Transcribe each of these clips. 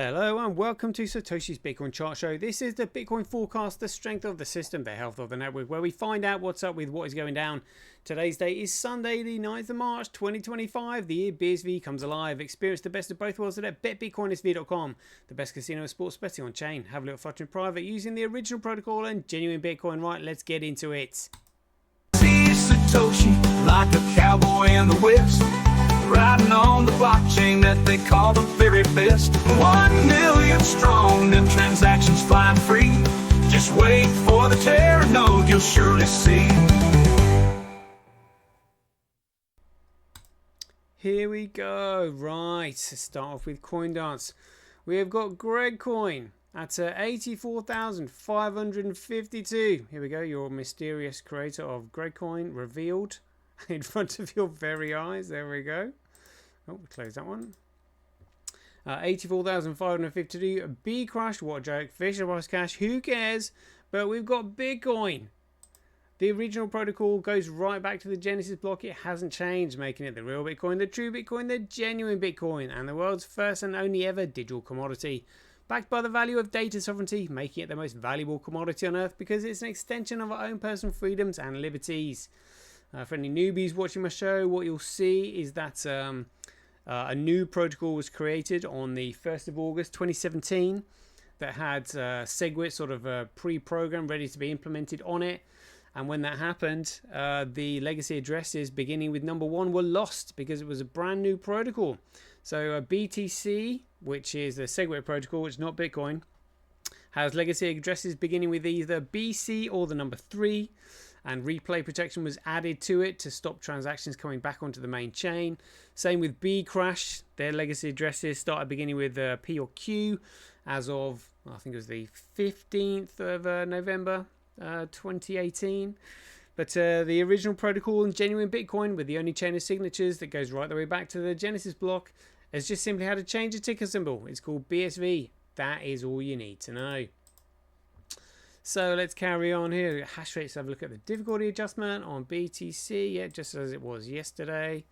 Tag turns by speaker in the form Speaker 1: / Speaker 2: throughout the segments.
Speaker 1: Hello and welcome to Satoshi's Bitcoin Chart Show. This is the Bitcoin forecast, the strength of the system, the health of the network, where we find out what's up with what is going down. Today's date is Sunday, the 9th of March, 2025. The year BSV comes alive. Experience the best of both worlds at betbitcoinsv.com, the best casino of sports betting on chain. Have a little fun in private using the original protocol and genuine Bitcoin. Right, let's get into it.
Speaker 2: See Satoshi like a cowboy in the West, riding on the blockchain that they call the very best. 1 million strong, them transactions flying free. Just wait for the Terra node, you'll surely see.
Speaker 1: Here we go. Right, let's start off with CoinDance. We have got Gregcoin at 84,552. Here we go. Your mysterious creator of Gregcoin revealed in front of your very eyes. There we go. Oh, close that one. 84,552. B crashed. What a joke. Fisher was cash. Who cares? But we've got Bitcoin. The original protocol goes right back to the Genesis block. It hasn't changed, making it the real Bitcoin, the true Bitcoin, the genuine Bitcoin, and the world's first and only ever digital commodity. Backed by the value of data sovereignty, making it the most valuable commodity on earth because it's an extension of our own personal freedoms and liberties. For any newbies watching my show, what you'll see is that a new protocol was created on the 1st of August 2017 that had SegWit sort of pre-programmed, ready to be implemented on it. And when that happened, the legacy addresses beginning with number 1 were lost because it was a brand new protocol. So BTC, which is the SegWit protocol, which is not Bitcoin, has legacy addresses beginning with either BC or the number 3. And replay protection was added to it to stop transactions coming back onto the main chain. Same with Bcrash. Their legacy addresses started beginning with P or Q as of, I think it was the 15th of November 2018. But the original protocol and genuine Bitcoin, with the only chain of signatures that goes right the way back to the Genesis block, has just simply had to change a ticker symbol. It's called BSV. That is all you need to know. So let's carry on here. Hash rates, have a look at the difficulty adjustment on BTC. Yeah, just as it was yesterday.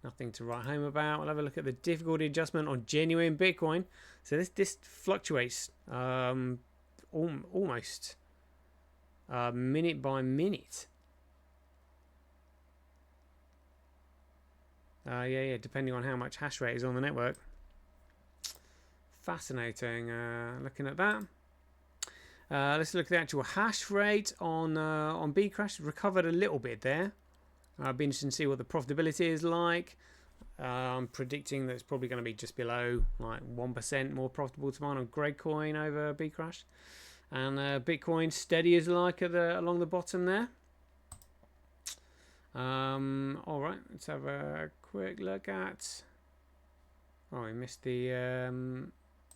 Speaker 1: Nothing to write home about. We'll have a look at the difficulty adjustment on genuine Bitcoin. So this fluctuates almost minute by minute. Yeah, depending on how much hash rate is on the network. Fascinating looking at that. Let's look at the actual hash rate on Bcrash. Recovered a little bit there. I'll be interested to see what the profitability is like. I'm predicting that it's probably going to be just below like 1% more profitable to mine on Gregcoin over Bcrash. And Bitcoin steady as like at along the bottom there. All right, let's have a quick look at. Oh, we missed the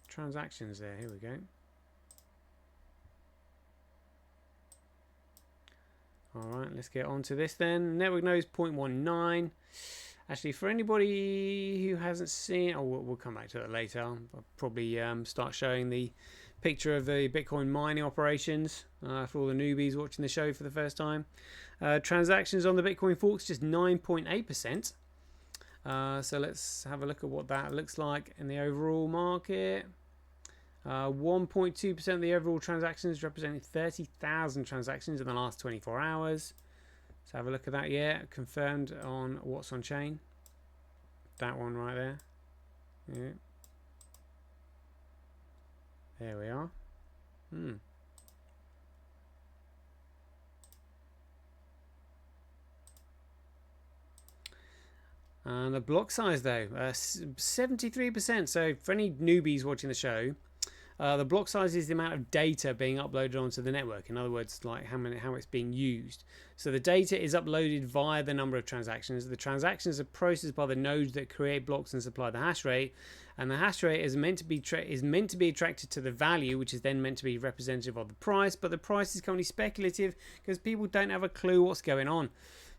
Speaker 1: transactions there. Here we go. Alright, let's get on to this then. Network nodes 0.19. Actually, for anybody who hasn't seen, we'll come back to that later. I'll probably start showing the picture of the Bitcoin mining operations for all the newbies watching the show for the first time. Transactions on the Bitcoin forks just 9.8%. So let's have a look at what that looks like in the overall market. 1.2% of the overall transactions, representing 30,000 transactions in the last 24 hours. Let's have a look at that. Yeah, confirmed on what's on chain. That one right there. Yeah. There we are. And the block size though, 73%. So for any newbies watching the show, the block size is the amount of data being uploaded onto the network. In other words, like how it's being used. So the data is uploaded via the number of transactions. The transactions are processed by the nodes that create blocks and supply the hash rate. And the hash rate is meant to be attracted to the value, which is then meant to be representative of the price. But the price is currently speculative because people don't have a clue what's going on.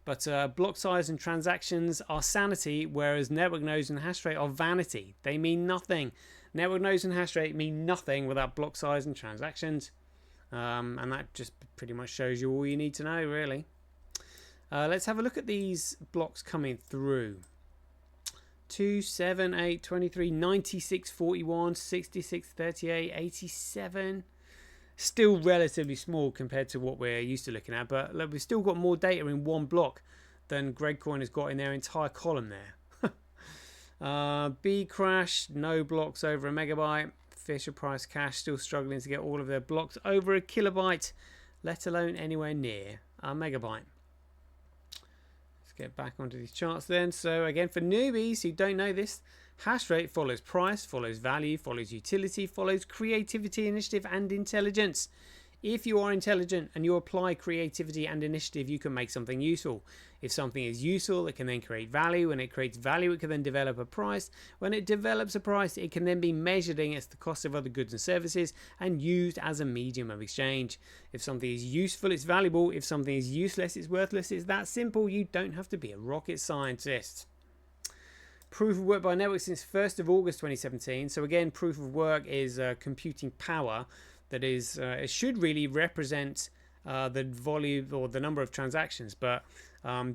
Speaker 1: But block size and transactions are sanity, whereas network nodes and hash rate are vanity. They mean nothing. Network nodes and hash rate mean nothing without block size and transactions. And that just pretty much shows you all you need to know, really. Let's have a look at these blocks coming through. 2, 7, 8, 23, 96, 41, 66, 38, 87. Still relatively small compared to what we're used to looking at, but look, we've still got more data in one block than Gregcoin has got in their entire column there. B crash, no blocks over a megabyte. Fisher Price Cash still struggling to get all of their blocks over a kilobyte, let alone anywhere near a megabyte. Let's get back onto these charts then. So again, for newbies who don't know this, hash rate follows price, follows value, follows utility, follows creativity, initiative, and intelligence. If you are intelligent and you apply creativity and initiative, you can make something useful. If something is useful, it can then create value. When it creates value, it can then develop a price. When it develops a price, it can then be measured against the cost of other goods and services and used as a medium of exchange. If something is useful, it's valuable. If something is useless, it's worthless. It's that simple. You don't have to be a rocket scientist. Proof of work by network since 1st of August 2017. So again, proof of work is computing power. That is, it should really represent the volume or the number of transactions, but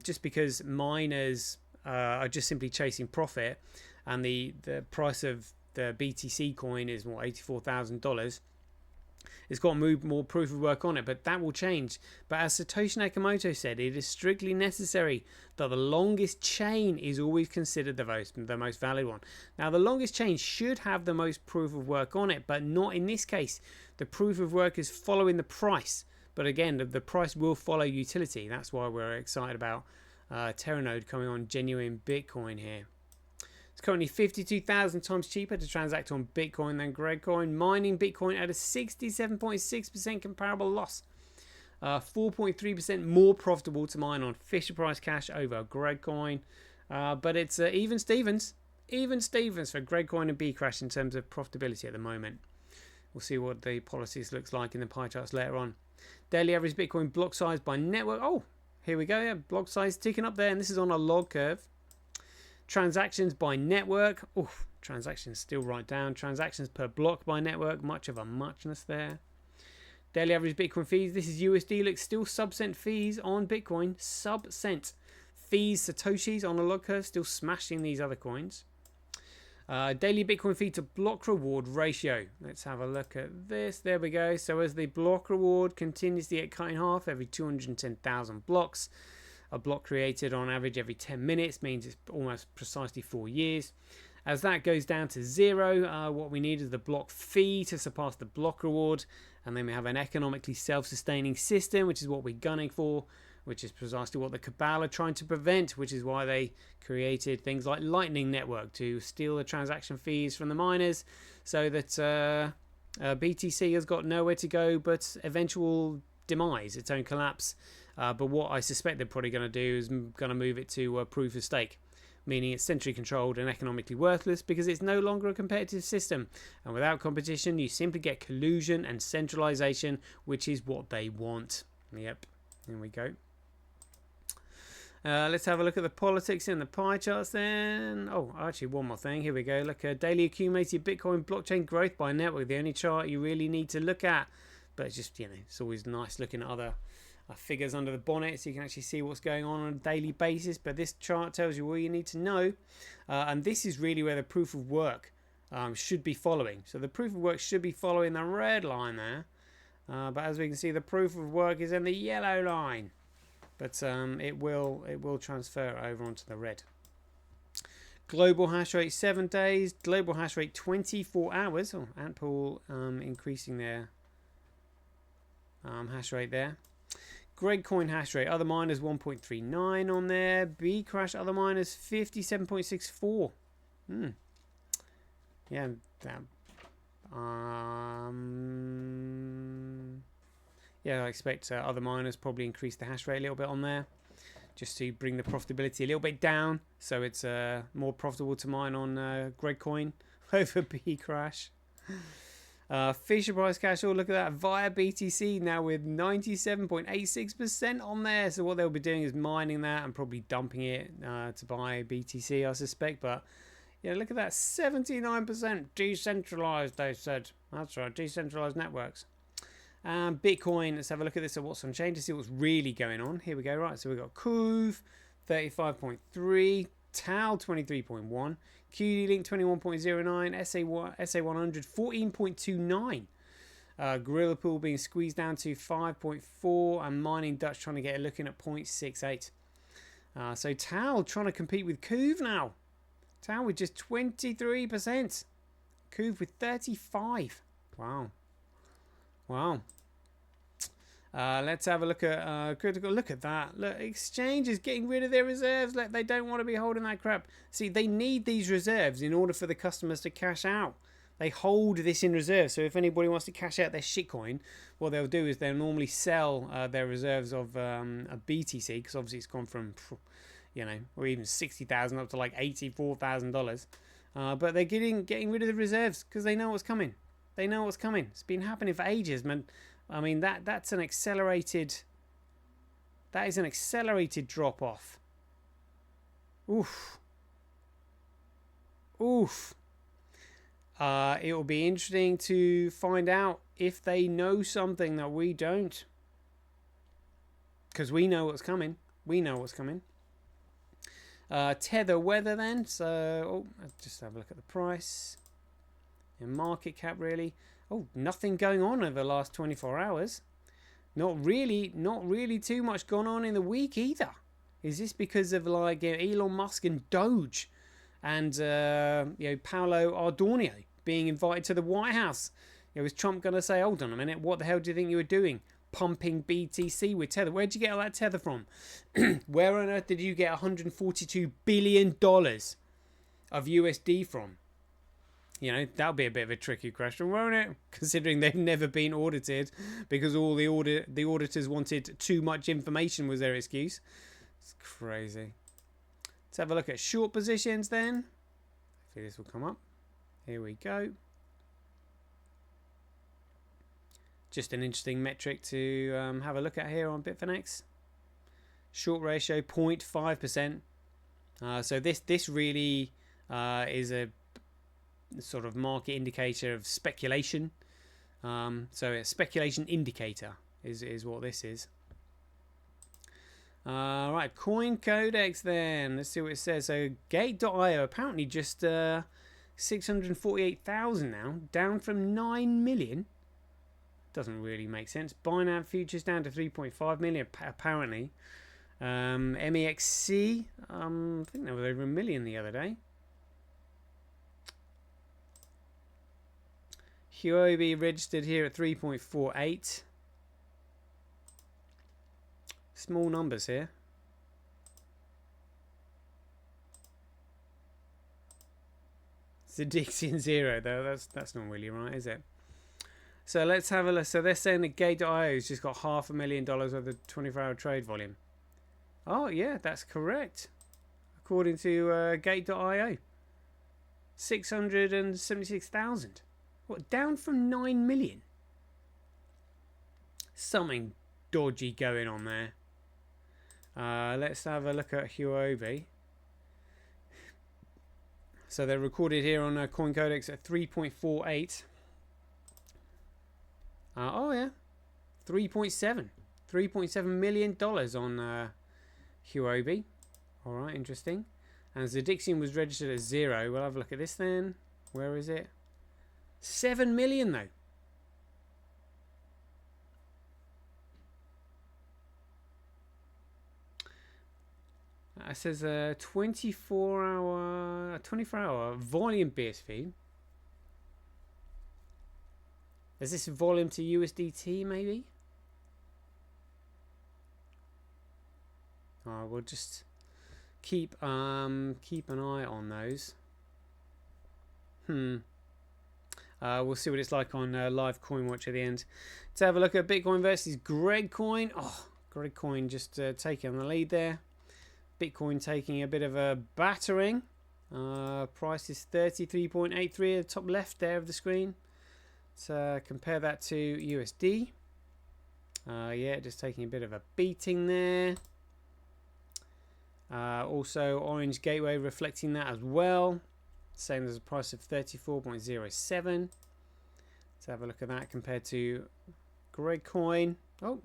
Speaker 1: just because miners are just simply chasing profit, and the price of the BTC coin is more $84,000, it's got more proof of work on it, but that will change. But as Satoshi Nakamoto said, it is strictly necessary that the longest chain is always considered the most valid one. Now, the longest chain should have the most proof of work on it, but not in this case. The proof of work is following the price, but again, the price will follow utility. That's why we're excited about Terranode coming on genuine Bitcoin here. It's currently 52,000 times cheaper to transact on Bitcoin than Gregcoin. Mining Bitcoin at a 67.6% comparable loss. 4.3% more profitable to mine on Fisher Price Cash over Gregcoin. But it's even Stevens for Gregcoin and Bcrash in terms of profitability at the moment. We'll see what the policies looks like in the pie charts later on. Daily average Bitcoin block size by network. Oh, here we go. Yeah, block size ticking up there, and this is on a log curve. Transactions by network. Oh, transactions still right down. Transactions per block by network. Much of a muchness there. Daily average Bitcoin fees. This is USD. Looks still sub-cent fees on Bitcoin. Sub-cent fees. Satoshis on a log curve. Still smashing these other coins. Daily Bitcoin fee to block reward ratio. Let's have a look at this. There we go. So as the block reward continues to get cut in half every 210,000 blocks, a block created on average every 10 minutes means it's almost precisely 4 years. As that goes down to 0, what we need is the block fee to surpass the block reward, and then we have an economically self-sustaining system, which is what we're gunning for, which is precisely what the cabal are trying to prevent, which is why they created things like Lightning Network to steal the transaction fees from the miners, so that BTC has got nowhere to go but eventual demise, its own collapse. But what I suspect they're probably going to do is going to move it to proof of stake, meaning it's centrally controlled and economically worthless because it's no longer a competitive system. And without competition, you simply get collusion and centralization, which is what they want. Yep, here we go. Let's have a look at the politics in the pie charts then. Oh, actually, one more thing. Here we go. Look at daily accumulated Bitcoin blockchain growth by network. The only chart you really need to look at. But it's just, it's always nice looking at other figures under the bonnet so you can actually see what's going on a daily basis. But this chart tells you all you need to know. And this is really where the proof of work should be following. So the proof of work should be following the red line there. But as we can see, the proof of work is in the yellow line. But it will transfer over onto the red. Global hash rate 7 days. Global hash rate 24 hours. Oh, Antpool increasing their hash rate there. Gregcoin hash rate. Other miners 1.39 on there. Bcrash other miners 57.64. Yeah, that. Yeah, I expect other miners probably increase the hash rate a little bit on there, just to bring the profitability a little bit down, so it's more profitable to mine on Gregcoin over Bcrash. Fisher Price Cash, oh look at that, via BTC now with 97.86% on there. So what they'll be doing is mining that and probably dumping it to buy BTC, I suspect. But yeah, look at that, 79% decentralized, they said. That's right, decentralized networks. Bitcoin, let's have a look at this at what's on chain to see what's really going on. Here we go, right, so we've got Kuv 35.3, TAL 23.1, QD Link 21.09, SA100 14.29. Gorilla Pool being squeezed down to 5.4, and Mining Dutch trying to get a look in at 0.68. So TAL trying to compete with Kuv now. TAL with just 23%. Kuv with 35. Wow. Wow. Let's have a look at critical. Look at that. Look, Exchange is getting rid of their reserves. Like, they don't want to be holding that crap. See, they need these reserves in order for the customers to cash out. They hold this in reserve. So if anybody wants to cash out their shitcoin, what they'll do is they'll normally sell their reserves of a BTC, because obviously it's gone from, you know, or even 60,000 up to like $84,000. But they're getting rid of the reserves because they know what's coming. They know what's coming. It's been happening for ages, man. I mean, that's an accelerated. That is an accelerated drop off. Oof. Oof. It will be interesting to find out if they know something that we don't, because we know what's coming. We know what's coming. Tether weather then. So, let's just have a look at the price. And market cap really. Oh, nothing going on over the last 24 hours. Not really too much gone on in the week either. Is this because of like Elon Musk and Doge and Paolo Ardonio being invited to the White House? Was Trump going to say, hold on a minute, what the hell do you think you were doing? Pumping BTC with Tether. Where'd you get all that Tether from? Where on earth did you get $142 billion of USD from? You know, that'll be a bit of a tricky question, won't it? Considering they've never been audited because all the auditors wanted too much information was their excuse. It's crazy. Let's have a look at short positions then. Hopefully this will come up. Here we go. Just an interesting metric to have a look at here on Bitfinex. Short ratio 0.5%. So this really is a sort of market indicator of speculation. So a speculation indicator is what this is. Right, Coin Codex then. Let's see what it says. So Gate.io apparently just 648,000 now, down from 9 million. Doesn't really make sense. Binance futures down to 3.5 million apparently. MEXC, I think they were over 1 million the other day. Huobi registered here at 3.48. Small numbers here. Zedixian 0 though. That's not really right, is it? So let's have a look. So they're saying that Gate.io has just got $500,000 worth of 24-hour trade volume. Oh yeah, that's correct. According to Gate.io, 676,000. What, down from 9 million? Something dodgy going on there. Let's have a look at Huobi. So they're recorded here on Coin Codex at 3.48. Oh yeah, 3.7 million on Huobi. All right, interesting. And Zedixian was registered at 0. We'll have a look at this then. Where is it? 7 million though. It says 24-hour volume BSV. Is this volume to USDT maybe? We'll just keep an eye on those. We'll see what it's like on live Coin Watch at the end. Let's have a look at Bitcoin versus Gregcoin. Oh, Gregcoin just taking on the lead there. Bitcoin taking a bit of a battering. Price is 33.83 at the top left there of the screen. So compare that to USD. Yeah, just taking a bit of a beating there. Also Orange Gateway reflecting that as well. Same as a price of 34.07. Let's have a look at that compared to Gregcoin. Oh,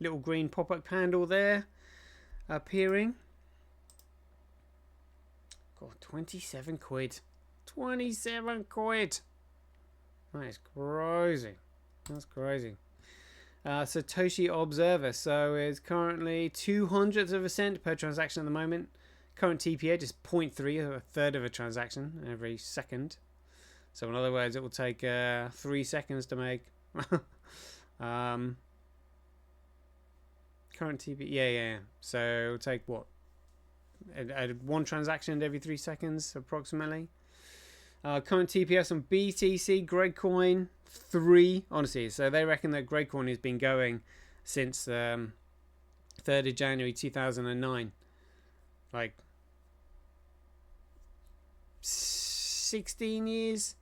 Speaker 1: little green pop-up candle there appearing. God, 27 quid. 27 quid. That is crazy. That's crazy. Satoshi Observer. So it's currently 0.02 of a cent per transaction at the moment. Current TPH is 0.3, a third of a transaction every second. So in other words, it will take 3 seconds to make. Current TPH, yeah. So it'll take what? One transaction every 3 seconds, approximately. Current TPS on BTC, Gregcoin 3. Honestly, so they reckon that Gregcoin has been going since 3rd of January 2009. Like 16 years.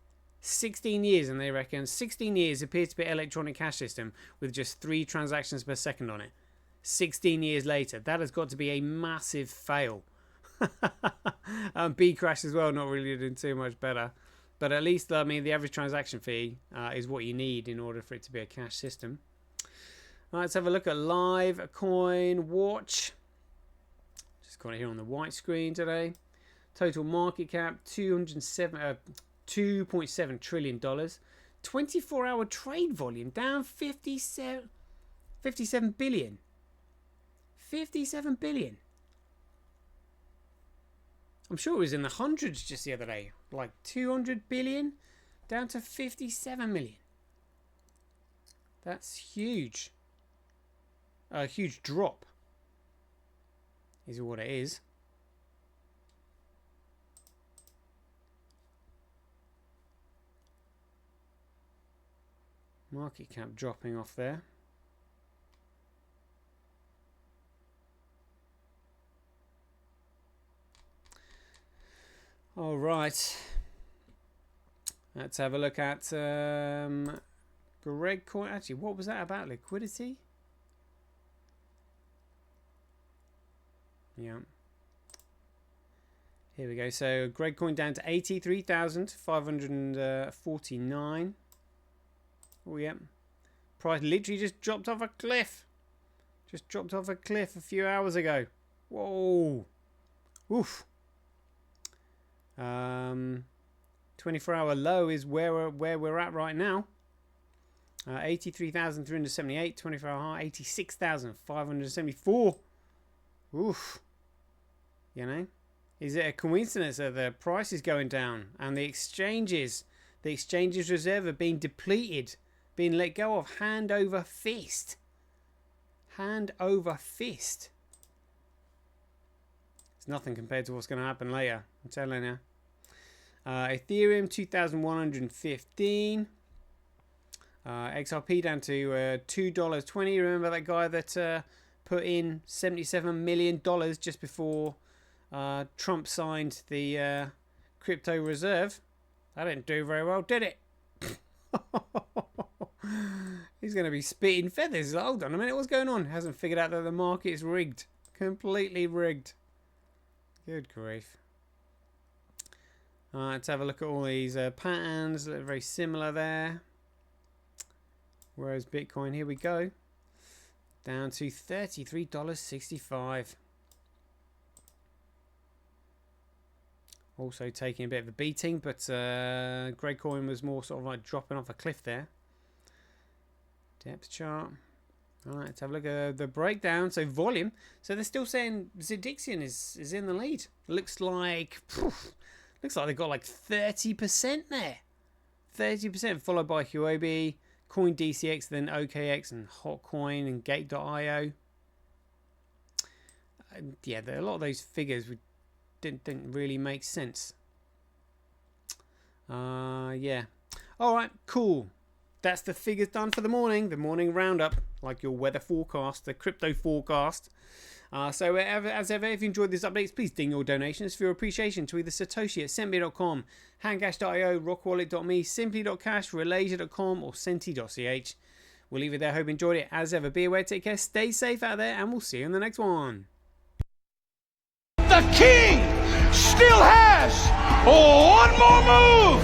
Speaker 1: 16 years, and they reckon 16 years appears to be an electronic cash system with just 3 transactions per second on it. 16 years later, that has got to be a massive fail. B crash as well, not really doing too much better, but at least I mean the average transaction fee is what you need in order for it to be a cash system. Let's have a look at live coin watch. Just got it here on the white screen today. Total market cap $2.7 trillion. 24-hour trade volume down 57 billion. 57 billion. I'm sure it was in the hundreds just the other day. Like 200 billion down to 57 million. That's huge. A huge drop is what it is. Market cap dropping off there. All right, let's have a look at Gregcoin. Actually, what was that about? Liquidity? Yeah. Here we go. So Gregcoin down to 83,549. Oh yeah. Price literally just dropped off a cliff. Just dropped off a cliff a few hours ago. Whoa. Oof. 24-hour low is where we're at right now. 83,378. 24-hour high 86,574. Oof. You know, is it a coincidence that the price is going down and the exchanges reserve are being depleted, being let go of hand over fist? Hand over fist. It's nothing compared to what's going to happen later. I'm telling you. Ethereum 2,115. XRP down to $2.20. Remember that guy that put in $77 million just before Trump signed the crypto reserve? That didn't do very well, did it? He's going to be spitting feathers. Hold on a minute, what's going on? Hasn't figured out that the market is rigged. Completely rigged. Good grief. Let's have a look at all these patterns. Look very similar there. Whereas Bitcoin, here we go. Down to $33.65. Also taking a bit of a beating, but Gregcoin was more sort of like dropping off a cliff there. Depth chart. Alright, let's have a look at the breakdown. So volume. So they're still saying Zidixion is in the lead. Looks like they've got like 30% there. 30% followed by Huobi, CoinDCX, then OKX and Hotcoin and Gate.io. Yeah, a lot of those figures didn't really make sense. Yeah. Alright, cool. That's the figures done for the morning roundup, like your weather forecast, the crypto forecast. So as ever, if you enjoyed these updates, please ding your donations for your appreciation to either Satoshi at Sentme.com, Handcash.io, Rockwallet.me, Simply.cash, Relasia.com or Senti.ch. We'll leave it there. Hope you enjoyed it. As ever, be aware, take care, stay safe out there, and we'll see you in the next one.
Speaker 2: The king still has one more move.